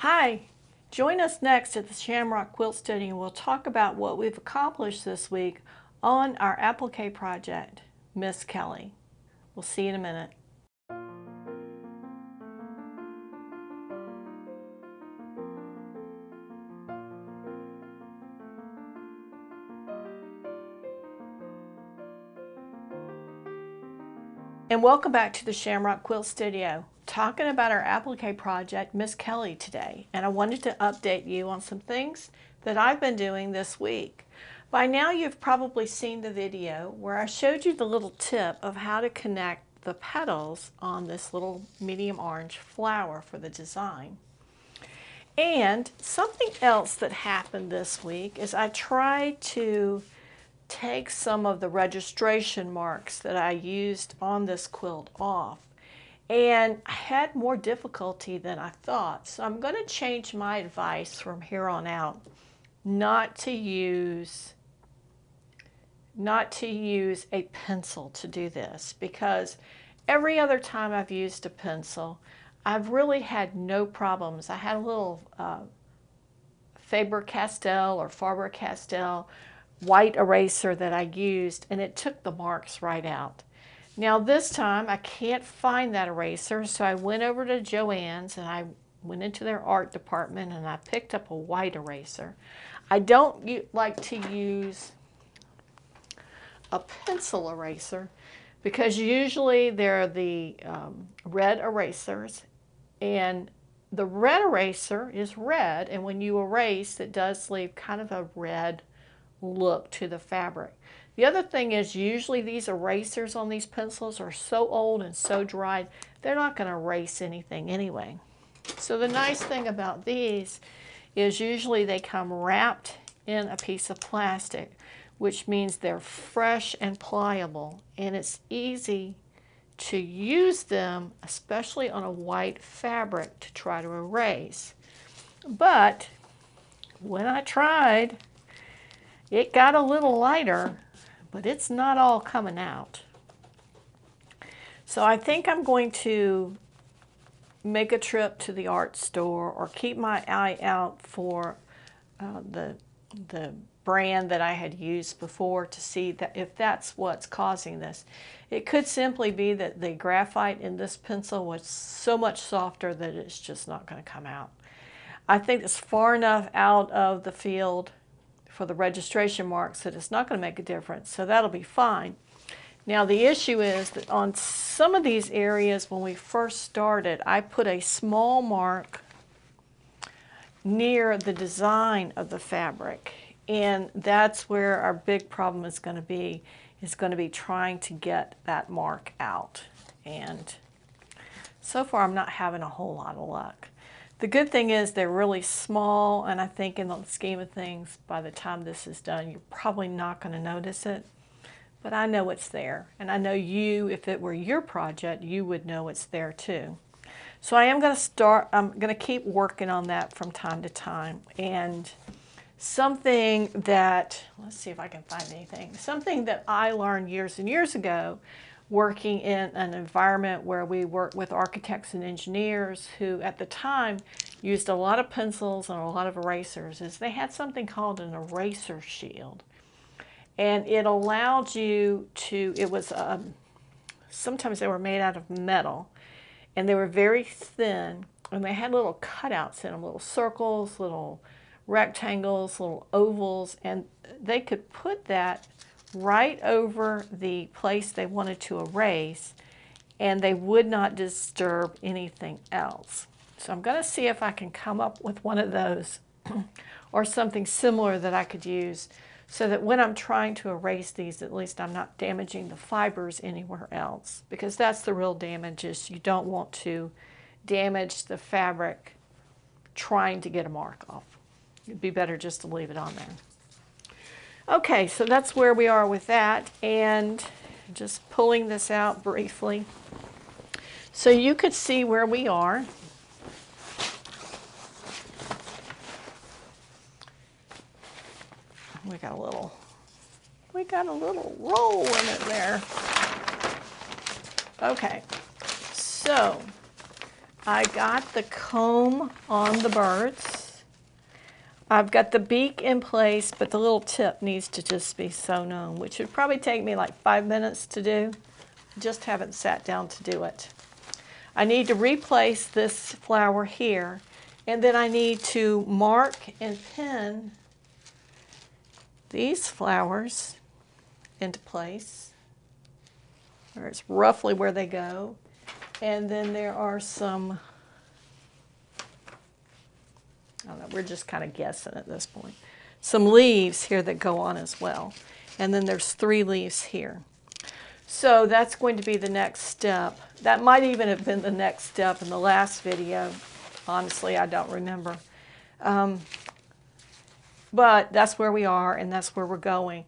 Hi, join us next at the Shamrock Quilt Studio and we'll talk about what we've accomplished this week on our applique project, Miss Kelly. We'll see you in a minute. And welcome back to the Shamrock Quilt Studio. Talking about our applique project, Miss Kelly, today. And I wanted to update you on some things that I've been doing this week. By now you've probably seen the video where I showed you the little tip of how to connect the petals on this little medium orange flower for the design. And something else that happened this week is I tried to take some of the registration marks that I used on this quilt off, and I had more difficulty than I thought. So I'm going to change my advice from here on out not to use a pencil to do this, because every other time I've used a pencil I've really had no problems. I had a little Faber-Castell white eraser that I used, and it took the marks right out. Now this time I can't find that eraser, so I went over to Joann's and I went into their art department and I picked up a white eraser. I don't like to use a pencil eraser because usually they're the red erasers, and the red eraser is red, and when you erase it does leave kind of a red look to the fabric. The other thing is usually these erasers on these pencils are so old and so dried they're not going to erase anything anyway. So the nice thing about these is usually they come wrapped in a piece of plastic, which means they're fresh and pliable, and it's easy to use them, especially on a white fabric, to try to erase. But when I tried, it got a little lighter, but it's not all coming out. So I think I'm going to make a trip to the art store or keep my eye out for the brand that I had used before to see that if that's what's causing this. It could simply be that the graphite in this pencil was so much softer that it's just not going to come out. I think it's far enough out of the field for the registration marks that it's not going to make a difference, so that'll be fine. Now the issue is that on some of these areas when we first started, I put a small mark near the design of the fabric, and that's where our big problem is going to be trying to get that mark out. And so far I'm not having a whole lot of luck. The good thing is they're really small, and I think in the scheme of things, by the time this is done, you're probably not going to notice it. But I know it's there, and I know you, if it were your project, you would know it's there too. So I'm going to keep working on that from time to time. And something that, let's see if I can find anything, something that I learned years and years ago working in an environment where we worked with architects and engineers who at the time used a lot of pencils and a lot of erasers, is they had something called an eraser shield. And it allowed you to, sometimes they were made out of metal, and they were very thin, and they had little cutouts in them, little circles, little rectangles, little ovals, and they could put that right over the place they wanted to erase, and they would not disturb anything else. So I'm going to see if I can come up with one of those or something similar that I could use, so that when I'm trying to erase these, at least I'm not damaging the fibers anywhere else, because that's the real damage, is you don't want to damage the fabric trying to get a mark off. It'd be better just to leave it on there. Okay, so that's where we are with that, and just pulling this out briefly so you could see where we are. We got a little roll in it there. Okay, so I got the comb on the birds. I've got the beak in place, but the little tip needs to just be sewn on, which would probably take me like 5 minutes to do. Just haven't sat down to do it. I need to replace this flower here, and then I need to mark and pin these flowers into place, or it's roughly where they go. And then there are some, I don't know, we're just kind of guessing at this point, some leaves here that go on as well. And then there's 3 leaves here. So that's going to be the next step. That might even have been the next step in the last video. Honestly, I don't remember. But that's where we are, and that's where we're going.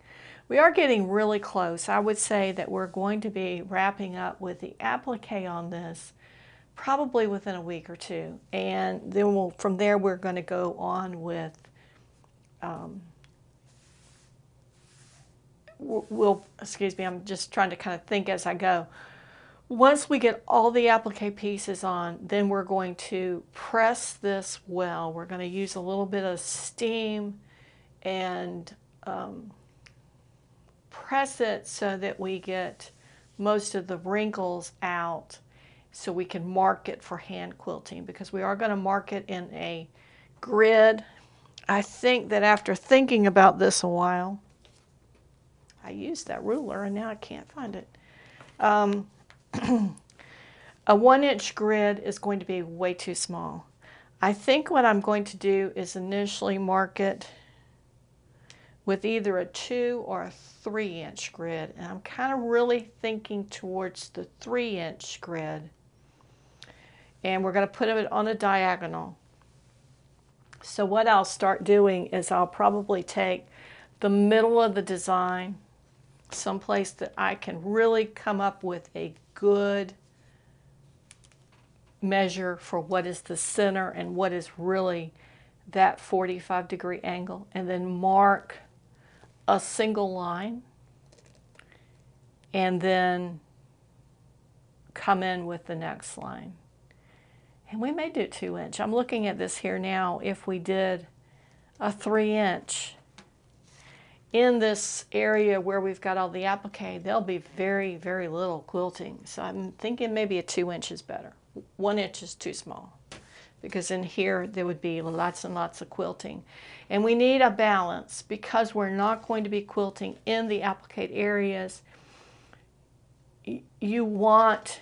We are getting really close. I would say that we're going to be wrapping up with the applique on this probably within a week or 2. And then from there we're going to go on with, excuse me, I'm just trying to kind of think as I go. Once we get all the applique pieces on, then we're going to press this well. We're going to use a little bit of steam and press it so that we get most of the wrinkles out so we can mark it for hand quilting, because we are going to mark it in a grid. I think that after thinking about this a while, I used that ruler and now I can't find it. A 1-inch grid is going to be way too small. I think what I'm going to do is initially mark it with either a 2 or a 3-inch grid. And I'm kind of really thinking towards the 3-inch grid. And we're going to put it on a diagonal. So what I'll start doing is I'll probably take the middle of the design, someplace that I can really come up with a good measure for what is the center and what is really that 45-degree angle, and then mark a single line, and then come in with the next line. And we may do 2-inch. I'm looking at this here now. If we did a 3-inch in this area where we've got all the applique, there'll be very, very little quilting. So I'm thinking maybe a 2-inch is better. 1 inch is too small, because in here there would be lots and lots of quilting. And we need a balance, because we're not going to be quilting in the applique areas. You want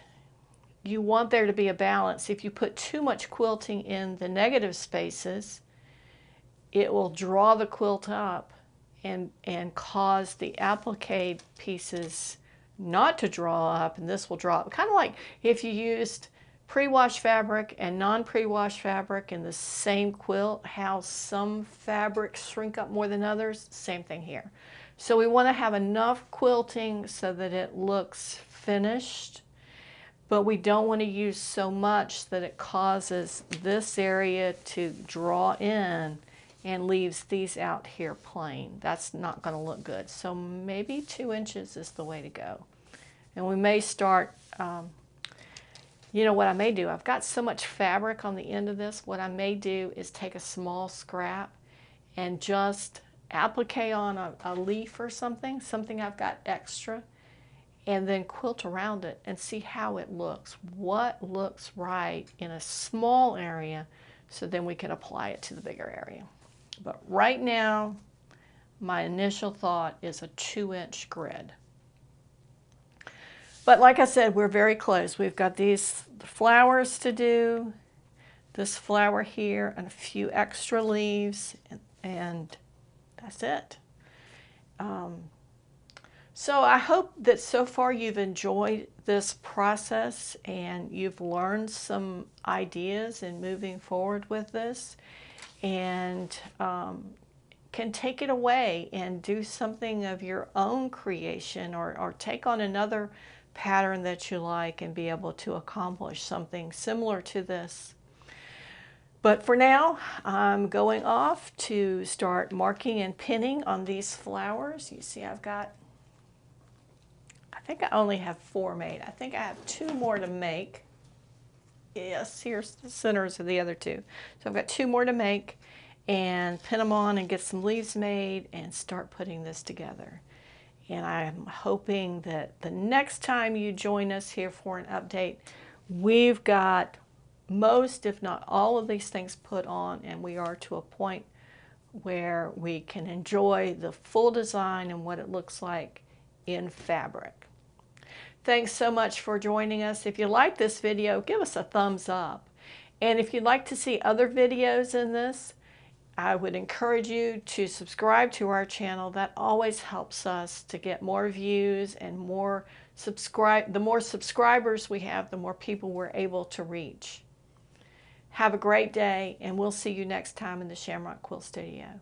there to be a balance. If you put too much quilting in the negative spaces, it will draw the quilt up and cause the applique pieces not to draw up, and this will draw up. Kind of like if you used pre-wash fabric and non-pre-wash fabric in the same quilt, how some fabrics shrink up more than others, same thing here. So we want to have enough quilting so that it looks finished, but we don't want to use so much that it causes this area to draw in and leaves these out here plain. That's not going to look good. So maybe 2 inches is the way to go. And we may start, you know what I may do? I've got so much fabric on the end of this. What I may do is take a small scrap and just applique on a leaf or something I've got extra, and then quilt around it and see how it looks. What looks right in a small area, so then we can apply it to the bigger area. But right now, my initial thought is a 2-inch grid. But like I said, we're very close. We've got these flowers to do, this flower here, and a few extra leaves, and that's it. So I hope that so far you've enjoyed this process and you've learned some ideas in moving forward with this, and can take it away and do something of your own creation, or take on another pattern that you like and be able to accomplish something similar to this. But for now, I'm going off to start marking and pinning on these flowers. You see, I think I only have 4 made. I think I have 2 more to make. Yes, here's the centers of the other two. So I've got 2 more to make and pin them on and get some leaves made and start putting this together. And I'm hoping that the next time you join us here for an update, we've got most, if not all of these things put on, and we are to a point where we can enjoy the full design and what it looks like in fabric. Thanks so much for joining us. If you like this video, give us a thumbs up. And if you'd like to see other videos in this, I would encourage you to subscribe to our channel. That always helps us to get more views and the more subscribers we have, the more people we're able to reach. Have a great day, and we'll see you next time in the Shamrock Quilt Studio.